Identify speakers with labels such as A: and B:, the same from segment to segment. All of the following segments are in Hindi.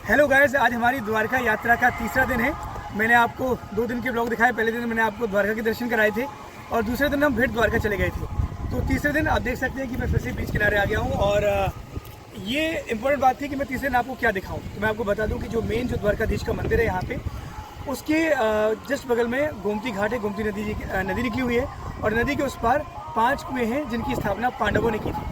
A: हेलो गाइस, आज हमारी द्वारका यात्रा का तीसरा दिन है। मैंने आपको 2 दिन के ब्लॉग दिखाए। पहले दिन मैंने आपको द्वारका के दर्शन कराए थे और दूसरे दिन हम भेट द्वारका चले गए थे। तो तीसरे दिन आप देख सकते हैं कि मैं फिर से बीच किनारे आ गया हूँ। और ये इम्पोर्टेंट बात थी कि मैं तीसरे दिन आपको क्या दिखाऊँ। तो मैं आपको बता दूँ कि जो मेन जो द्वारकाधीश का मंदिर है यहाँ पे, उसके जस्ट बगल में गोमती घाट है। गोमती नदी निकली हुई है और नदी के उस पार 5 कुएँ हैं जिनकी स्थापना पांडवों ने की थी।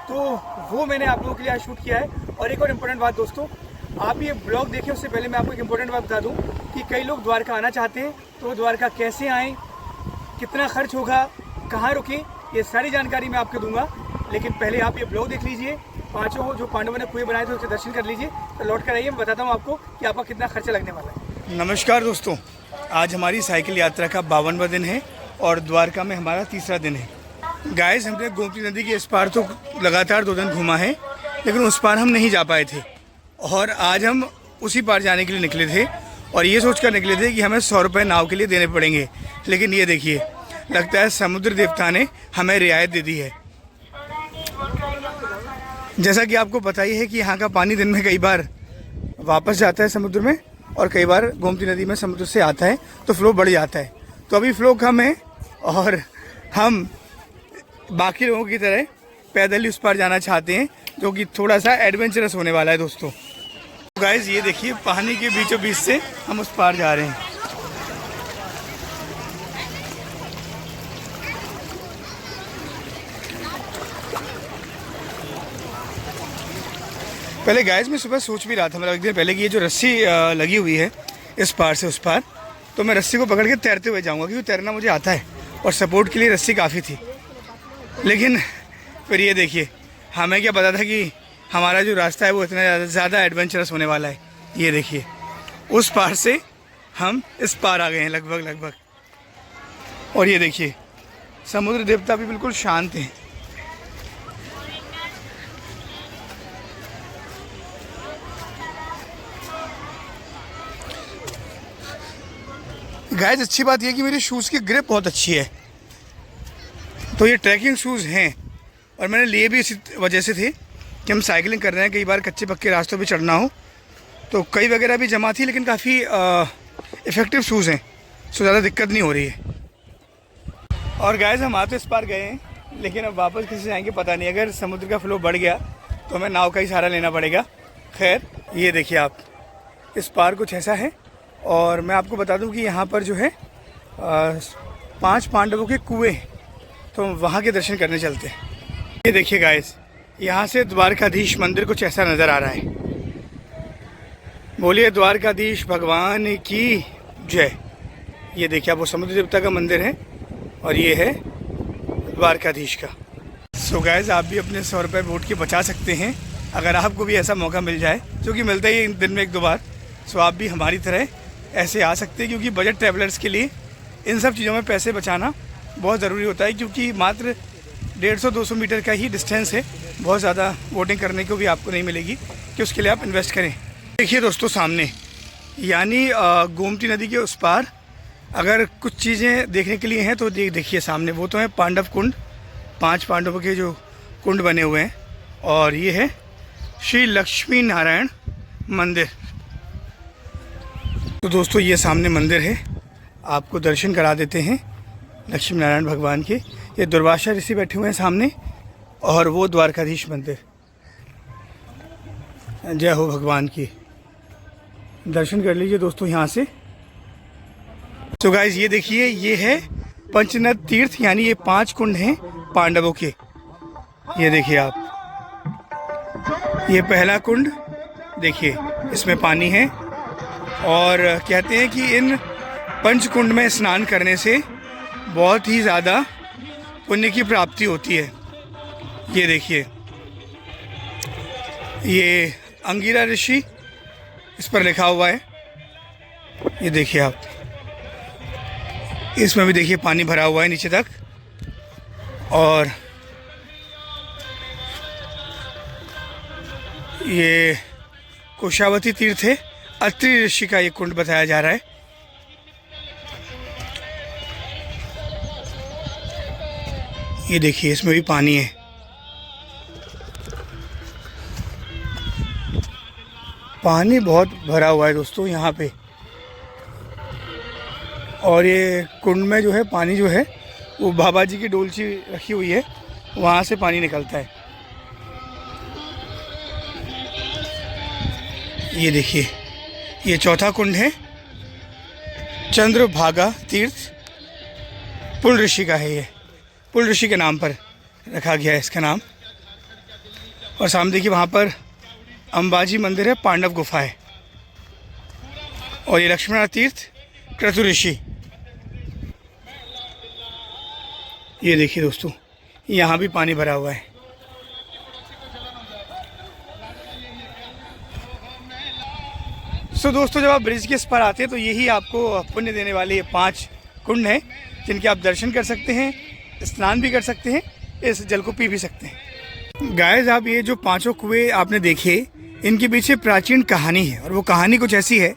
A: तो वो मैंने आप लोगों के लिए आज शूट किया है। और एक और इम्पोर्टेंट बात दोस्तों, आप ये ब्लॉग देखें उससे पहले मैं आपको एक इम्पोर्टेंट बात बता दूं कि कई लोग द्वारका आना चाहते हैं, तो द्वारका कैसे आएँ, कितना खर्च होगा, कहाँ रुकें, ये सारी जानकारी मैं आपको दूंगा। लेकिन पहले आप ये ब्लॉग देख लीजिए। 5 जो पांडवों ने कुएं बनाए थे उसके दर्शन कर लीजिए। तो लौट कर आइए, मैं बताता हूँ आपको कि आपका कितना खर्चा लगने वाला है। नमस्कार दोस्तों, आज हमारी साइकिल यात्रा का 52वां दिन है और द्वारका में हमारा तीसरा दिन है। गाइस, हमने गोमती नदी के इस पार तो लगातार 2 दिन घूमा है, लेकिन उस पार हम नहीं जा पाए थे। और आज हम उसी पार जाने के लिए निकले थे और ये सोचकर निकले थे कि हमें 100 रुपये नाव के लिए देने पड़ेंगे। लेकिन ये देखिए, लगता है समुद्र देवता ने हमें रियायत दे दी है। जैसा कि आपको पता ही है कि यहाँ का पानी दिन में कई बार वापस जाता है समुद्र में और कई बार गोमती नदी में समुद्र से आता है तो फ्लो बढ़ जाता है। तो अभी फ्लो कम है और हम बाकी लोगों की तरह पैदल ही उस पार जाना चाहते हैं, जो कि थोड़ा सा एडवेंचरस होने वाला है दोस्तों। गाइस, ये देखिए, पानी के बीचों बीच से हम उस पार जा रहे हैं। पहले गाइस मैं सुबह सोच भी रहा था, मतलब एक दिन पहले, कि ये जो रस्सी लगी हुई है इस पार से उस पार, तो मैं रस्सी को पकड़ के तैरते हुए जाऊंगा, क्योंकि तैरना मुझे आता है और सपोर्ट के लिए रस्सी काफ़ी थी। लेकिन फिर ये देखिए, हमें क्या पता था कि हमारा जो रास्ता है वो इतना ज़्यादा एडवेंचरस होने वाला है। ये देखिए, उस पार से हम इस पार आ गए हैं लगभग। और ये देखिए, समुद्र देवता भी बिल्कुल शांत हैं। गाइस, अच्छी बात यह कि मेरे शूज़ की ग्रिप बहुत अच्छी है। तो ये ट्रैकिंग शूज़ हैं और मैंने लिए भी इसी वजह से थे कि हम साइकिलिंग कर रहे हैं, कई बार कच्चे पक्के रास्तों पे चढ़ना हो तो कई वगैरह भी जमा थी, लेकिन काफ़ी इफ़ेक्टिव शूज़ हैं, सो ज़्यादा दिक्कत नहीं हो रही है। और गाइस, हम आते इस पार गए हैं, लेकिन अब वापस कैसे जाएंगे पता नहीं। अगर समुद्र का फ्लो बढ़ गया तो हमें नाव का ही सहारा लेना पड़ेगा। खैर, ये देखिए आप, इस पार कुछ ऐसा है। और मैं आपको बता दूं कि यहाँ पर जो है 5 पांडवों के कुएँ, तो वहाँ के दर्शन करने चलते हैं। ये देखिए गाइस, यहाँ से द्वारकाधीश मंदिर कुछ ऐसा नज़र आ रहा है। बोलिए द्वारकाधीश भगवान की जय। ये देखिए आप, वो समुद्र देवता का मंदिर है और ये है द्वारकाधीश का। सो गाइस, आप भी अपने 100 रुपये वोट के बचा सकते हैं अगर आपको भी ऐसा मौका मिल जाए, जो कि मिलता ही है दिन में 1-2 बार। सो आप भी हमारी तरह ऐसे आ सकते हैं, क्योंकि बजट ट्रैवलर्स के लिए इन सब चीज़ों में पैसे बचाना बहुत ज़रूरी होता है, क्योंकि मात्र 150-200 मीटर का ही डिस्टेंस है। बहुत ज़्यादा वोटिंग करने को भी आपको नहीं मिलेगी कि उसके लिए आप इन्वेस्ट करें। देखिए दोस्तों, सामने यानी गोमती नदी के उस पार अगर कुछ चीज़ें देखने के लिए हैं तो देखिए सामने, वो तो है पांडव कुंड, 5 पांडवों के जो कुंड बने हुए हैं। और ये है श्री लक्ष्मी नारायण मंदिर। तो दोस्तों, ये सामने मंदिर है, आपको दर्शन करा देते हैं लक्ष्मी नारायण भगवान के। ये दुर्वासा ऋषि बैठे हुए हैं सामने और वो द्वारकाधीश मंदिर। जय हो भगवान की। दर्शन कर लीजिए दोस्तों यहाँ से। तो गाइस, ये देखिए, ये है पंचनद तीर्थ, यानी ये 5 कुंड हैं पांडवों के। ये देखिए आप, ये पहला कुंड देखिए, इसमें पानी है और कहते हैं कि इन पंचकुंड में स्नान करने से बहुत ही ज़्यादा पुण्य की प्राप्ति होती है। ये देखिए, ये अंगिरा ऋषि इस पर लिखा हुआ है। ये देखिए आप, इसमें भी देखिए पानी भरा हुआ है नीचे तक। और ये कुशावती तीर्थ है, अत्रि ऋषि का ये कुंड बताया जा रहा है। ये देखिए, इसमें भी पानी है। पानी बहुत भरा हुआ है दोस्तों यहाँ पे, और ये कुंड में जो है पानी जो है वो बाबा जी की डोलची रखी हुई है, वहाँ से पानी निकलता है। ये देखिए, ये चौथा कुंड है, चंद्रभागा तीर्थ, पुल ऋषि का है। ये पुल ऋषि के नाम पर रखा गया है इसका नाम। और सामने देखिए वहाँ पर अंबाजी मंदिर है, पांडव गुफा है। और ये लक्ष्मण तीर्थ, क्रतु ऋषि। ये देखिए दोस्तों, यहाँ भी पानी भरा हुआ है। दोस्तों, जब आप ब्रिज के इस पर आते हैं तो यही आपको पुण्य देने वाले ये 5 कुंड हैं जिनके आप दर्शन कर सकते हैं, स्नान भी कर सकते हैं, इस जल को पी भी सकते हैं। गाइस, आप ये जो 5 कुएं आपने देखे, इनके पीछे प्राचीन कहानी है। और वो कहानी कुछ ऐसी है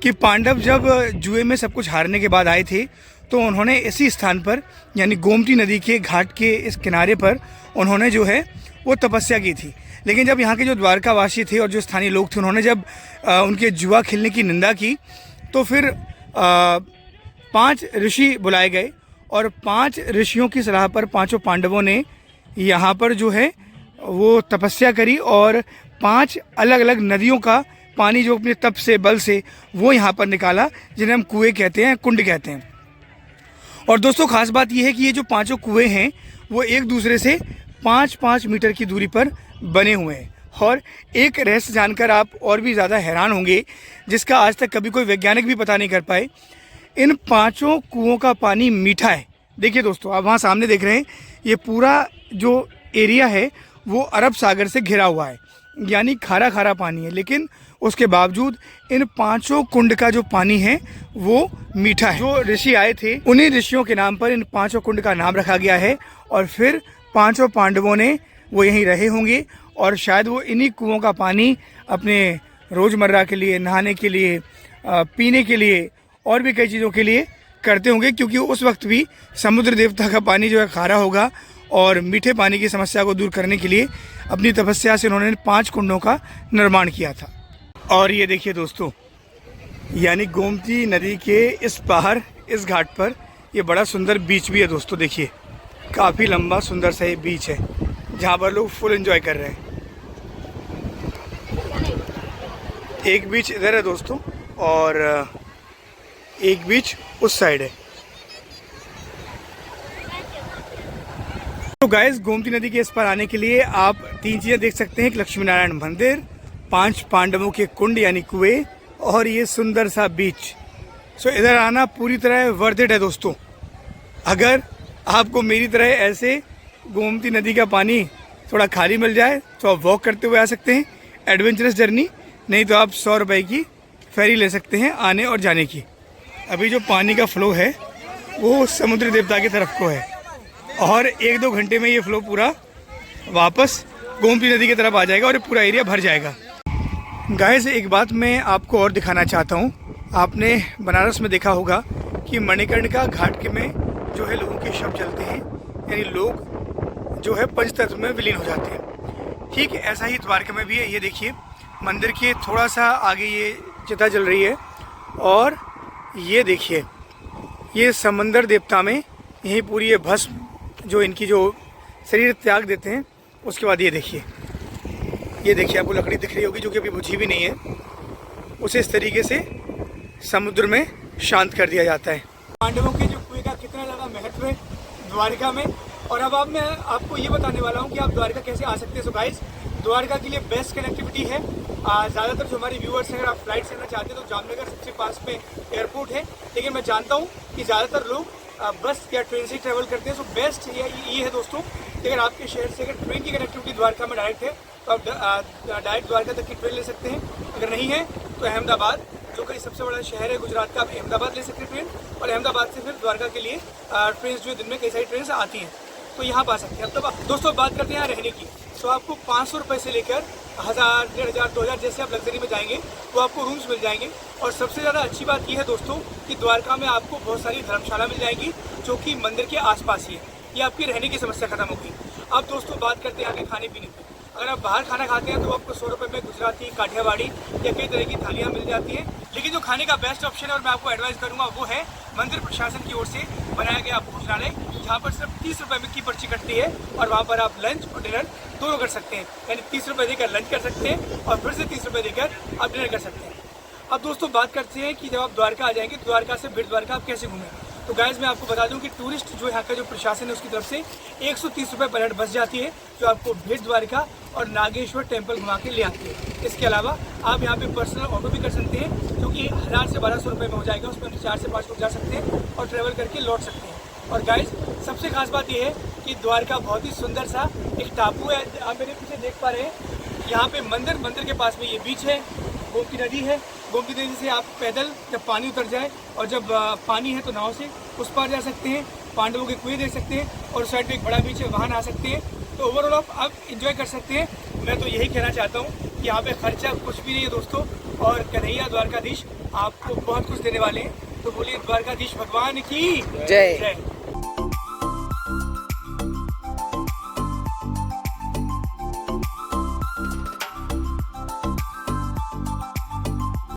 A: कि पांडव जब जुए में सब कुछ हारने के बाद आए थे तो उन्होंने इसी स्थान पर, यानी गोमती नदी के घाट के इस किनारे पर उन्होंने जो है वो तपस्या की थी। लेकिन जब यहाँ के जो द्वारकावासी थे और जो स्थानीय लोग थे, उन्होंने जब उनके जुआ खेलने की निंदा की तो फिर 5 ऋषि बुलाए गए और 5 ऋषियों की सलाह पर 5 पांडवों ने यहाँ पर जो है वो तपस्या करी और 5 अलग अलग नदियों का पानी जो अपने तप से, बल से वो यहाँ पर निकाला, जिन्हें हम कुएं कहते हैं, कुंड कहते हैं। और दोस्तों, खास बात यह है कि ये जो 5 कुएं हैं वो एक दूसरे से 5-5 मीटर की दूरी पर बने हुए हैं। और एक रहस्य जानकर आप और भी ज़्यादा हैरान होंगे, जिसका आज तक कभी कोई वैज्ञानिक भी पता नहीं कर पाए। इन 5 कुओं का पानी मीठा है। देखिए दोस्तों, आप वहाँ सामने देख रहे हैं, ये पूरा जो एरिया है वो अरब सागर से घिरा हुआ है, यानी खारा खारा पानी है। लेकिन उसके बावजूद इन 5 कुंड का जो पानी है वो मीठा है। जो ऋषि आए थे, उन्हीं ऋषियों के नाम पर इन 5 कुंड का नाम रखा गया है। और फिर 5 पांडवों ने वो यहीं रहे होंगे और शायद वो इन्हीं कुओं का पानी अपने रोज़मर्रा के लिए, नहाने के लिए, पीने के लिए और भी कई चीज़ों के लिए करते होंगे, क्योंकि उस वक्त भी समुद्र देवता का पानी जो है खारा होगा। और मीठे पानी की समस्या को दूर करने के लिए अपनी तपस्या से उन्होंने 5 कुंडों का निर्माण किया था। और ये देखिए दोस्तों, यानी गोमती नदी के इस पार, इस घाट पर ये बड़ा सुंदर बीच भी है दोस्तों। देखिए, काफ़ी लंबा सुंदर सा ये बीच है जहाँ पर लोग फुल एंजॉय कर रहे हैं। एक बीच इधर है दोस्तों और एक बीच उस साइड है। तो गाइस, गोमती नदी के इस पर आने के लिए आप 3 चीज़ें देख सकते हैं, एक लक्ष्मी नारायण मंदिर, 5 पांडवों के कुंड यानी कुएं और ये सुंदर सा बीच। इधर आना पूरी तरह वर्थ इट है दोस्तों। अगर आपको मेरी तरह ऐसे गोमती नदी का पानी थोड़ा खाली मिल जाए तो आप वॉक करते हुए आ सकते हैं, एडवेंचरस जर्नी। नहीं तो आप 100 रुपये की फेरी ले सकते हैं आने और जाने की। अभी जो पानी का फ्लो है वो समुद्र देवता की तरफ को है और 1-2 घंटे में ये फ्लो पूरा वापस गोमती नदी की तरफ आ जाएगा और ये पूरा एरिया भर जाएगा। गाइस, एक बात मैं आपको और दिखाना चाहता हूँ। आपने बनारस में देखा होगा कि मणिकर्णिका घाट के में जो है लोगों के शव जलते हैं, यानी लोग जो है पंचतत्व में विलीन हो जाते हैं। ठीक ऐसा ही द्वारका में भी है। ये देखिए, मंदिर के थोड़ा सा आगे ये चिता जल रही है और ये देखिए, ये समंदर देवता में यही पूरी ये भस्म जो इनकी जो शरीर त्याग देते हैं, उसके बाद ये देखिए आपको लकड़ी दिख रही होगी जो कि अभी बुझी भी नहीं है, उसे इस तरीके से समुद्र में शांत कर दिया जाता है। पांडवों के जो कुएं का कितना ज़्यादा महत्व है द्वारका में। और अब मैं आपको ये बताने वाला हूँ कि आप द्वारका कैसे आ सकते हैं। सो गाइस, द्वारका के लिए बेस्ट कनेक्टिविटी है। ज़्यादातर जो हमारे व्यूअर्स हैं, अगर आप फ्लाइट से आना चाहते हैं तो जामनगर सबसे पास में एयरपोर्ट है। लेकिन मैं जानता हूँ कि ज़्यादातर लोग बस या ट्रेन से ट्रैवल करते हैं। सो बेस्ट ये है दोस्तों कि अगर आपके शहर से अगर ट्रेन की कनेक्टिविटी द्वारका में डायरेक्ट है तो आप डायरेक्ट द्वारका तक की ट्रेन ले सकते हैं। अगर नहीं है तो अहमदाबाद, जो कि सबसे बड़ा शहर है गुजरात का, आप अहमदाबाद ले सकते हैं ट्रेन, और अहमदाबाद से फिर द्वारका के लिए ट्रेन जो दिन में कई सारी ट्रेन आती हैं, तो यहाँ पा सकते हैं। अब तो दोस्तों बात करते हैं यहाँ रहने की। सो आपको 500 रुपये से लेकर 1000, 1500, 2000 जैसे आप लग्जरी में जाएंगे तो आपको रूम्स मिल जाएंगे। और सबसे ज़्यादा अच्छी बात यह है दोस्तों कि द्वारका में आपको बहुत सारी धर्मशाला मिल जाएगी जो कि मंदिर के आसपास ही है। ये आपकी रहने की समस्या खत्म होगी। अब दोस्तों बात करते हैं आगे खाने पीने की। अगर आप बाहर खाना खाते हैं तो आपको 100 रुपये में गुजराती, काठियावाड़ी या कई तरह की थालियाँ मिल जाती हैं। लेकिन जो खाने का बेस्ट ऑप्शन है और मैं आपको एडवाइस करूँगा वो है मंदिर प्रशासन की ओर से बनाया गया भोजनालय, जहाँ पर सिर्फ 30 रुपये की पर्ची कटती है और वहाँ पर आप लंच और डिनर दोनों कर सकते हैं। यानी 30 रुपये देकर लंच कर सकते हैं और फिर से 30 रुपये देकर आप डिनर कर सकते हैं। अब दोस्तों बात करते हैं कि जब आप द्वारका आ जाएंगे, द्वारका से बेट द्वारका आप कैसे घूमें। तो गाइस मैं आपको बता दूं कि टूरिस्ट जो यहाँ का जो प्रशासन है उसकी तरफ से 130 रुपये पर हेड बस जाती है, जो आपको बेट द्वारका और नागेश्वर टेम्पल घुमा के ले आती है। इसके अलावा आप यहाँ पे पर्सनल ऑटो भी कर सकते हैं, जो कि 1000 से 1200 रुपये में हो जाएगा। उसमें 4 से 5 लोग जा सकते हैं और ट्रैवल करके लौट सकते हैं। और गाइस सबसे खास बात यह है कि द्वारका बहुत ही सुंदर सा एक टापू है। आप मेरे पीछे देख पा रहे हैं, यहाँ पे मंदिर के पास में ये बीच है, गोमती नदी है। गोमती नदी से आप पैदल जब पानी उतर जाए और जब पानी है तो नाव से उस पार जा सकते हैं, पांडवों के कुएं देख सकते हैं और साइड में एक बड़ा बीच है, वहाँ नहा सकते हैं। तो ओवरऑल आप इंजॉय कर सकते हैं। मैं तो यही कहना चाहता हूँ कि यहाँ पे खर्चा कुछ भी नहीं है दोस्तों, और कन्हैया द्वारकाधीश आपको बहुत कुछ देने वाले हैं। तो बोलिए द्वारकाधीश भगवान की जय।